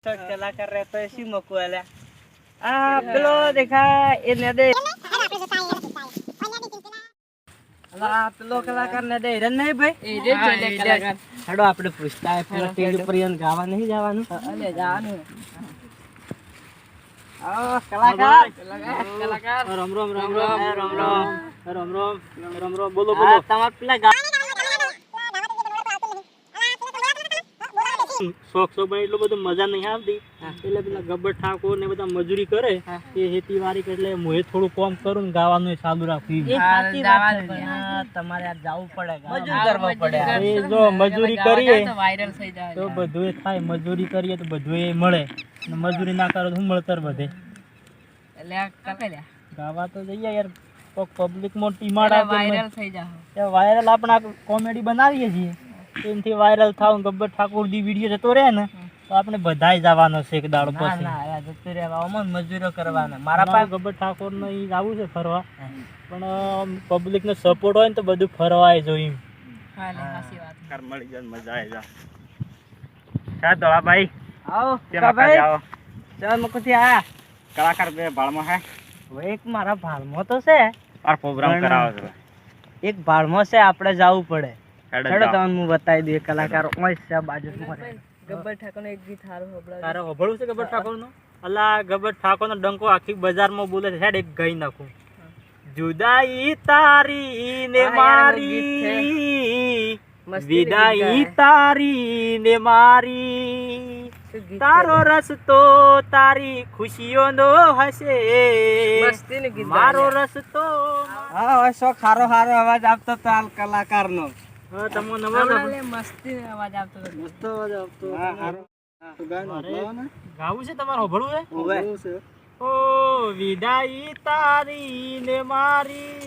કલાકાર રહેતો એસી મકો આલ્યા આ પેલો દેખા એ ને દે અલા પેલો કલાકાર ને દે હિરન નહીં ભાઈ એ જે કલાકાર હેડો આપણે પૂછતા પેલો સ્ટેજ ઉપર યન ગાવા નહીં જવાનું અલે જવાનું આ કલાકાર કલાકાર રામ રામ રામ રામ રામ રામ રામ રામ બોલો બોલો તમાર પેલા શોખ બને એટલો બધો મજા નહીં આવતી એટલે પેલા ગબ્બર ઠાકોર ને બધા મજૂરી કરે એ ખેતીવાડી એટલે મોએ થોડું કામ કરું ને ગાવાનું ચાલુ રાખવું તમારે આ જવું પડે મજૂરી કરવા પડે એ જો મજૂરી કરીએ વાયરલ થઈ જાય તો બધું થાય મજૂરી કરીએ તો બધું એ મળે અને મજૂરી ના કરો તો શું મળતર વધે એટલે ગાવા તો જઈએ યાર પબ્લિક માં ટીમાડા વાયરલ થઈ જાય વાયરલ આપણે કોમેડી બનાવીએ છીએ એનથી વાયરલ થાવ ગબ્બર ઠાકોર દી વિડિયો જતો રહે ને તો આપણે બધાય જવાનો છે એક દાડો પછી ના ના જતો રહેવામાં મજૂરો કરવાના મારા પાસે ગબ્બર ઠાકોર ને ઈ આવું છે ફરવા પણ પબ્લિક નો સપોર્ટ હોય ને તો બધું ફરવાય જોઈ હા લે સાચી વાત કર મળી જાય મજા આવી જા કા દોળા ભાઈ આવો કે ભાઈ આવો ચાલ મકોથી આયા કલાકાર બે ભાળમાં હે એક મારા ભાળમાં તો છે આ પ્રોગ્રામ કરાવો છે એક ભાળમાં છે આપણે જવું પડે હેડો તમને હું બતાવી દઉં કલાકાર ઓય છે બાજુ ગબ્બર ઠાકોરનો એક ગીત હારો હોબળા તારો હોબળું છે ગબ્બર ઠાકોરનો અલા ગબ્બર ઠાકોરનો ડંકો આખી બજારમાં બોલે છે હેડ એક ગાઈ નાખું જુદાઈ તારી ને મારી વિદાઈ તારી ને મારી તારો રસ્તો તારી ખુશીઓનો હશે મસ્તીનું ગીત મારો રસ્તો હા ઓસો ખારો હારો અવાજ આપતો તો હાલ કલાકારનો હા તમો નવા મસ્તી અવાજ આવતો મસ્ત અવાજ આવતો હા હારો તો ગાવું છે તમારો હોબળું છે હોબળું છે ઓ વિદાઈ તારી ને મારી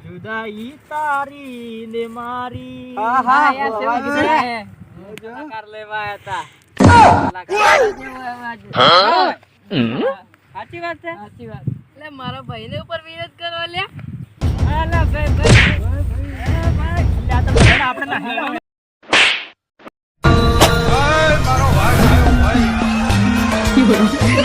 જુદાઈ તારી ને મારી હા હા કલાકાર લેવા હતા સાચી વાત છે સાચી વાત એટલે મારા ભાઈને ઉપર વિરોધ કરો લે અલા ભાઈ આપણે